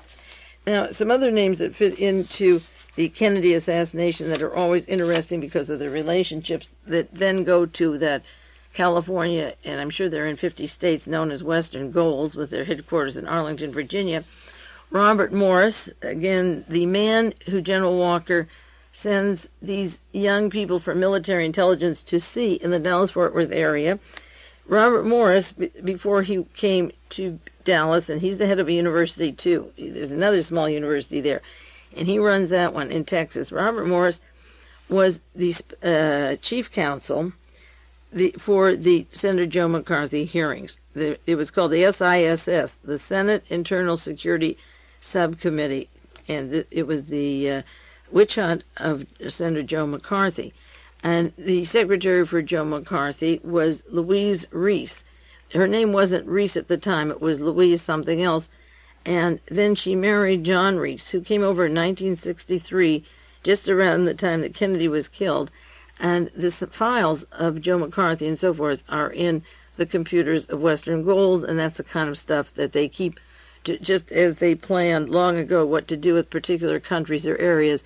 [SPEAKER 1] Now, some other names that fit into the Kennedy assassination that are always interesting because of the relationships that then go to that California, and I'm sure they're in 50 states, known as Western Goals, with their headquarters in Arlington, Virginia. Robert Morris, again, the man who General Walker sends these young people from military intelligence to see in the Dallas-Fort Worth area. Robert Morris, before he came to Dallas, and he's the head of a university too. There's another small university there, and he runs that one in Texas. Robert Morris was the chief counsel for the Senator Joe McCarthy hearings. It was called the SISS, the Senate Internal Security Subcommittee, and it was the witch hunt of Senator Joe McCarthy. And the secretary for Joe McCarthy was Louise Reese. Her name wasn't Reese at the time, it was Louise something else. And then she married John Reese, who came over in 1963, just around the time that Kennedy was killed. And the files of Joe McCarthy and so forth are in the computers of Western Goals, and that's the kind of stuff that they keep, just as they planned long ago what to do with particular countries or areas.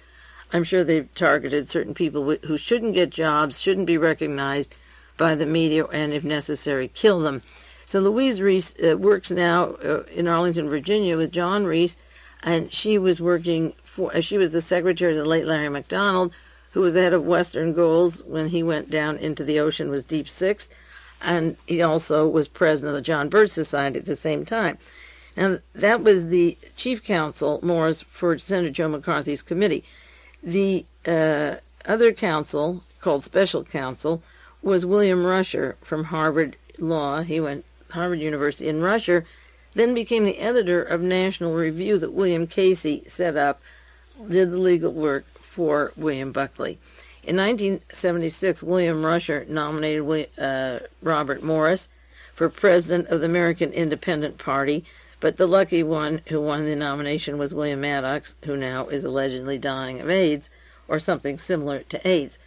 [SPEAKER 1] I'm sure they've targeted certain people who shouldn't get jobs, shouldn't be recognized by the media, and if necessary, kill them. So Louise Reese works now in Arlington, Virginia with John Reese, and she was she was the secretary of the late Larry McDonald, who was the head of Western Goals when he went down into the ocean, was Deep Six, and he also was president of the John Birch Society at the same time. And that was the chief counsel, Morris, for Senator Joe McCarthy's committee. The other counsel, called special counsel, was William Rusher from Harvard Law. He went to Harvard University. And Rusher then became the editor of National Review that William Casey set up, did the legal work for William Buckley. In 1976, William Rusher nominated Robert Morris for president of the American Independent Party, but the lucky one who won the nomination was William Maddox, who now is allegedly dying of AIDS, or something similar to AIDS.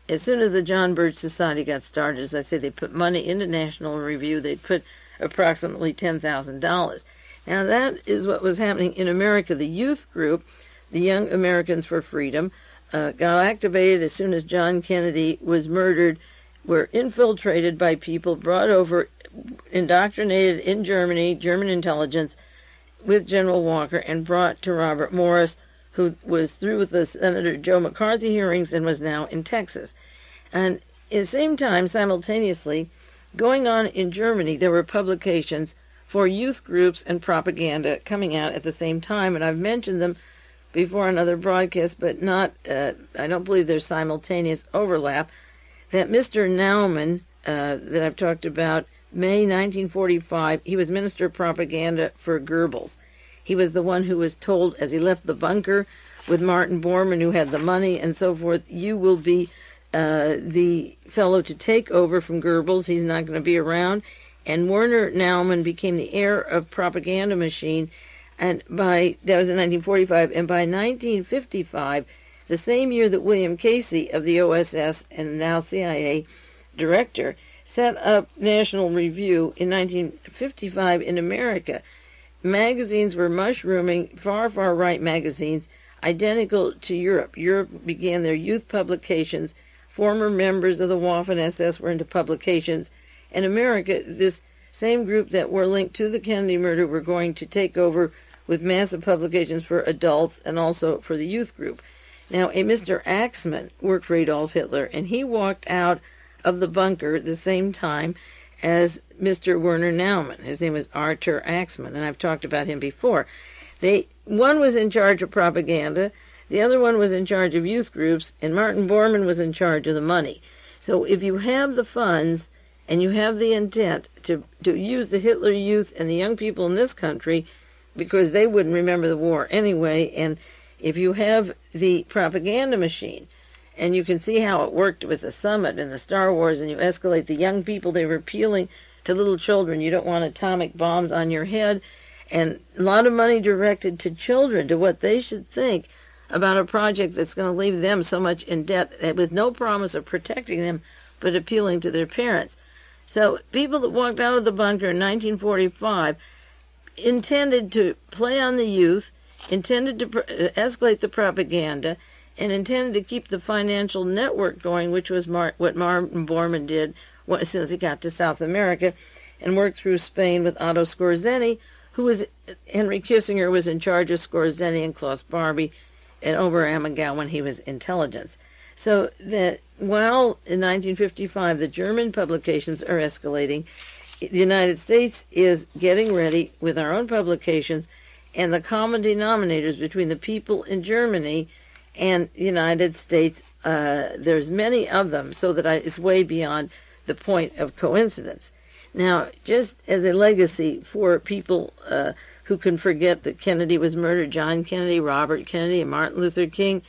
[SPEAKER 1] As soon as the John Birch Society got started, as I say, they put money into National Review. They put approximately $10,000. Now that is what was happening in America. The youth group, the Young Americans for Freedom, got activated as soon as John Kennedy was murdered, were infiltrated by people brought over, indoctrinated in Germany, German intelligence, with General Walker, and brought to Robert Morris, who was through with the Senator Joe McCarthy hearings and was now in Texas. And at the same time, simultaneously, going on in Germany, there were publications for youth groups and propaganda coming out at the same time, and I've mentioned them before on other broadcasts, but not, I don't believe there's simultaneous overlap, that Mr. Noam, that I've talked about, May 1945, he was Minister of Propaganda for Goebbels. He was the one who was told as he left the bunker with Martin Bormann, who had the money and so forth, you will be the fellow to take over from Goebbels. He's not going to be around. And Werner Naumann became the heir of propaganda machine, and that was in 1945, and by 1955, the same year that William Casey of the OSS and now CIA director set up National Review in 1955 in America. Magazines were mushrooming, far right magazines, identical to Europe. Europe began their youth publications. Former members of the Waffen-SS were into publications. In America, this same group that were linked to the Kennedy murder were going to take over with massive publications for adults and also for the youth group. Now, a Mr. Axman worked for Adolf Hitler, and he walked out of the bunker at the same time as Mr. Werner Naumann. His name was Arthur Axman, and I've talked about him before. One was in charge of propaganda, the other one was in charge of youth groups, and Martin Bormann was in charge of the money. So if you have the funds and you have the intent to use the Hitler Youth and the young people in this country, because they wouldn't remember the war anyway, and if you have the propaganda machine, and you can see how it worked with the Summit and the Star Wars, and you escalate the young people, they were appealing to little children. You don't want atomic bombs on your head, and a lot of money directed to children, to what they should think about a project that's going to leave them so much in debt with no promise of protecting them, but appealing to their parents. So people that walked out of the bunker in 1945 intended to play on the youth, intended to escalate the propaganda, and intended to keep the financial network going, which was what Martin Bormann did as soon as he got to South America, and worked through Spain with Otto Skorzeny, Henry Kissinger was in charge of Skorzeny and Klaus Barbie and Oberammergau when he was intelligence. So that while in 1955 the German publications are escalating, the United States is getting ready with our own publications, and the common denominators between the people in Germany and the United States, there's many of them, so that it's way beyond the point of coincidence. Now, just as a legacy for people who can forget that Kennedy was murdered, John Kennedy, Robert Kennedy, and Martin Luther King,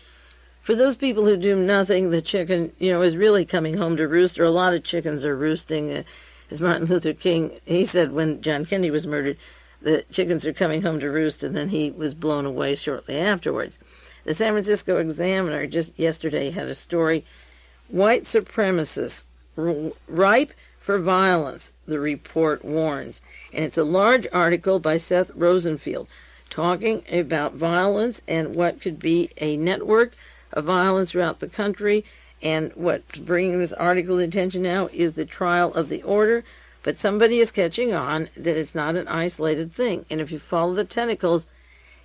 [SPEAKER 1] for those people who do nothing, the chicken, is really coming home to roost, or a lot of chickens are roosting. As Martin Luther King, he said when John Kennedy was murdered, the chickens are coming home to roost, and then he was blown away shortly afterwards. The San Francisco Examiner just yesterday had a story, White Supremacists Ripe for Violence, the report warns. And it's a large article by Seth Rosenfield talking about violence and what could be a network of violence throughout the country. And what's bringing this article to attention now is the trial of the order. But somebody is catching on that it's not an isolated thing. And if you follow the tentacles,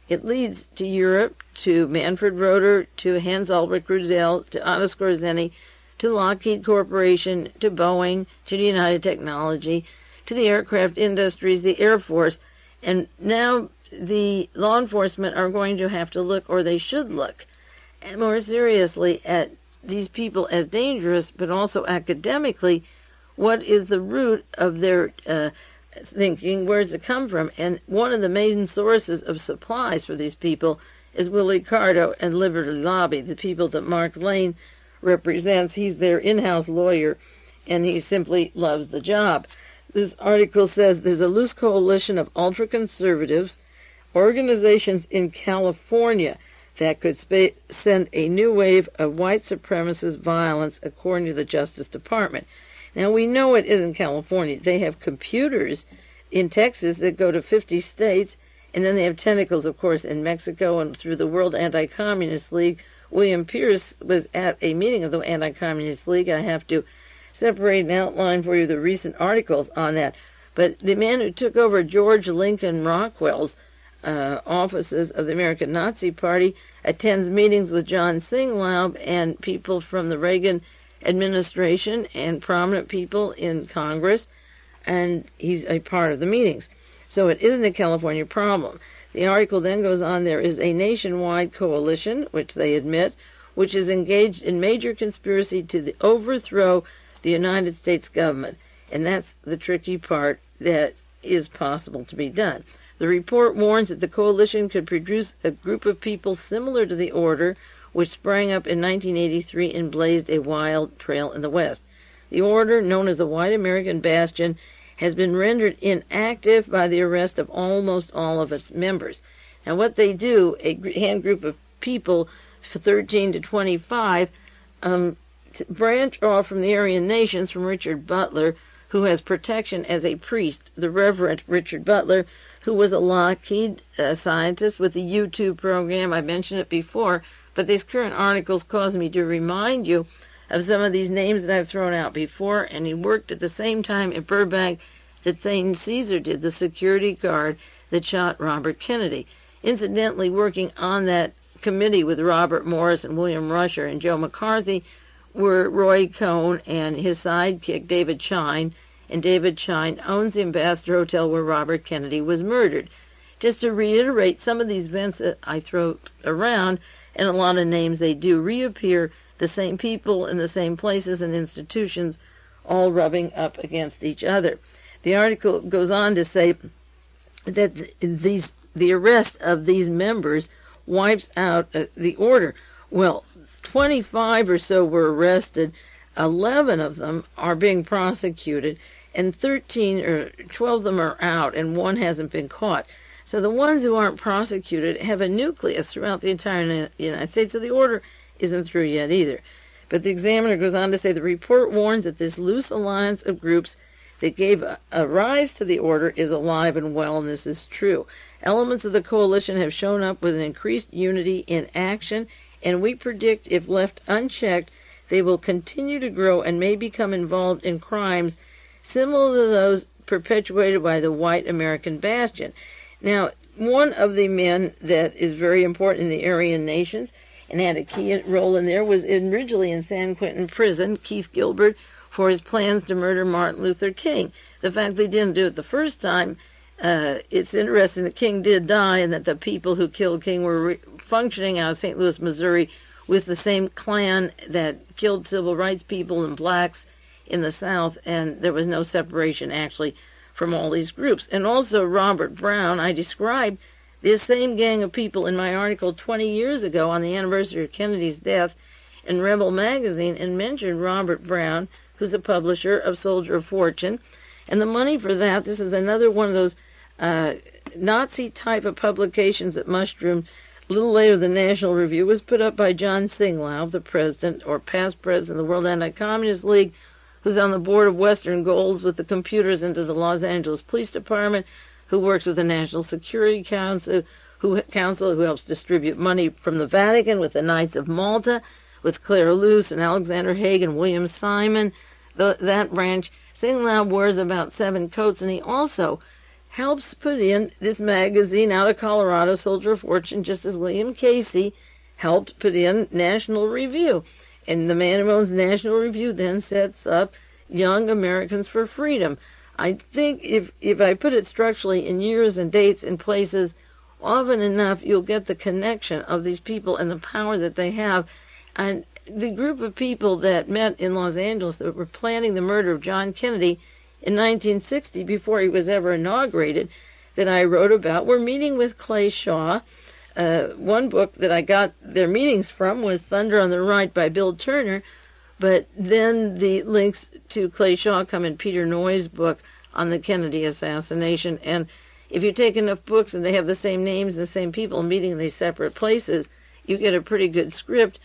[SPEAKER 1] it leads to Europe, to Manfred Roeder, to Hans Ulrich Rudel, to Otto Skorzeny, to Lockheed Corporation, to Boeing, to United Technology, to the aircraft industries, the Air Force. And now the law enforcement are going to have to look, or they should look, more seriously at these people as dangerous, but also academically, what is the root of their thinking, where does it come from? And one of the main sources of supplies for these people is Willie Carto and Liberty Lobby, the people that Mark Lane represents. He's their in-house lawyer, and he simply loves the job. This article says there's a loose coalition of ultra-conservatives, organizations in California that could send a new wave of white supremacist violence, according to the Justice Department. Now, we know it isn't California. They have computers in Texas that go to 50 states, and then they have tentacles, of course, in Mexico and through the World Anti-Communist League. William Pierce was at a meeting of the Anti-Communist League. I have to separate and outline for you the recent articles on that. But the man who took over George Lincoln Rockwell's offices of the American Nazi Party attends meetings with John Singlaub and people from the Reagan administration and prominent people in Congress, and he's a part of the meetings. So it isn't a California problem. The article then goes on, there is a nationwide coalition, which they admit, which is engaged in major conspiracy to overthrow the United States government. And that's the tricky part that is possible to be done. The report warns that the coalition could produce a group of people similar to the order, which sprang up in 1983 and blazed a wild trail in the West. The order, known as the White American Bastion, has been rendered inactive by the arrest of almost all of its members. Now what they do, a hand group of people, 13 to 25, branch off from the Aryan nations from Richard Butler, who has protection as a priest, the Reverend Richard Butler, who was a Lockheed scientist with the U2 program. I mentioned it before, but these current articles cause me to remind you of some of these names that I've thrown out before, and he worked at the same time at Burbank that Thane Cesar did, the security guard that shot Robert Kennedy. Incidentally, working on that committee with Robert Morris and William Rusher and Joe McCarthy were Roy Cohn and his sidekick David Shine, and David Shine owns the Ambassador Hotel where Robert Kennedy was murdered. Just to reiterate, some of these events that I throw around, and a lot of names, they do reappear, the same people in the same places and institutions, all rubbing up against each other. The article goes on to say that the arrest of these members wipes out the order. Well, 25 or so were arrested, 11 of them are being prosecuted, and 13 or 12 of them are out, and one hasn't been caught. So the ones who aren't prosecuted have a nucleus throughout the entire United States, so the order isn't through yet either. But the Examiner goes on to say the report warns that this loose alliance of groups that gave a rise to the order is alive and well, and this is true. Elements of the coalition have shown up with an increased unity in action, and we predict if left unchecked, they will continue to grow and may become involved in crimes similar to those perpetuated by the White American Bastion. Now, one of the men that is very important in the Aryan nations and had a key role in there was originally in San Quentin prison, Keith Gilbert, for his plans to murder Martin Luther King. The fact they didn't do it the first time, it's interesting that King did die and that the people who killed King were functioning out of St. Louis, Missouri, with the same Klan that killed civil rights people and blacks in the South, and there was no separation actually from all these groups. And also Robert Braun, I described this same gang of people in my article 20 years ago on the anniversary of Kennedy's death in Rebel magazine, and mentioned Robert Braun, who's the publisher of Soldier of Fortune. And the money for that, this is another one of those Nazi type of publications that mushroomed a little later. The National Review was put up by John Singlaub, the president or past president of the World Anti-Communist League, who's on the board of Western Goals with the computers into the Los Angeles Police Department, who works with the National Security Council, who helps distribute money from the Vatican with the Knights of Malta, with Claire Luce and Alexander Haig and William Simon. That branch, Singlaub wears about 7 coats, and he also helps put in this magazine out of Colorado, Soldier of Fortune, just as William Casey helped put in National Review. And the man who owns National Review then sets up Young Americans for Freedom. I think if I put it structurally in years and dates and places, often enough you'll get the connection of these people and the power that they have. And the group of people that met in Los Angeles that were planning the murder of John Kennedy in 1960, before he was ever inaugurated, that I wrote about, were meeting with Clay Shaw. One book that I got their meetings from was Thunder on the Right by Bill Turner, but then the links to Clay Shaw come in Peter Noy's book on the Kennedy assassination. And if you take enough books and they have the same names and the same people meeting in these separate places, you get a pretty good script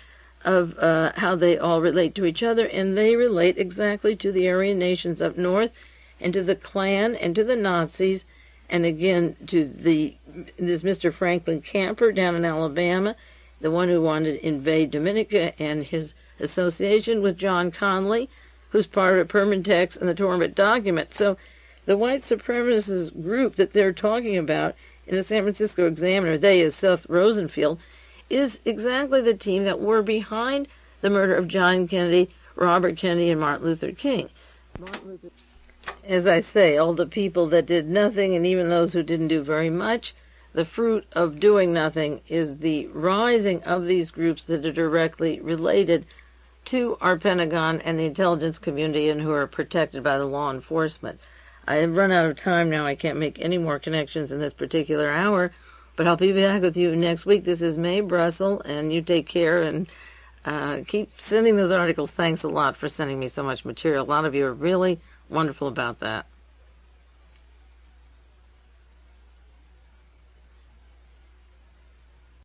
[SPEAKER 1] of how they all relate to each other, and they relate exactly to the Aryan nations up north, and to the Klan, and to the Nazis, and again to this Mr. Franklin Camper down in Alabama, the one who wanted to invade Dominica, and his association with John Conley, who's part of Permantex and the Torbert document. So the white supremacist group that they're talking about in the San Francisco Examiner, they is Seth Rosenfield, is exactly the team that were behind the murder of John Kennedy, Robert Kennedy, and Martin Luther King. as I say, all the people that did nothing and even those who didn't do very much, the fruit of doing nothing is the rising of these groups that are directly related to our Pentagon and the intelligence community and who are protected by the law enforcement. I have run out of time now. I can't make any more connections in this particular hour, but I'll be back with you next week. This is Mae Brussell, and you take care and keep sending those articles. Thanks a lot for sending me so much material. A lot of you are really wonderful about that.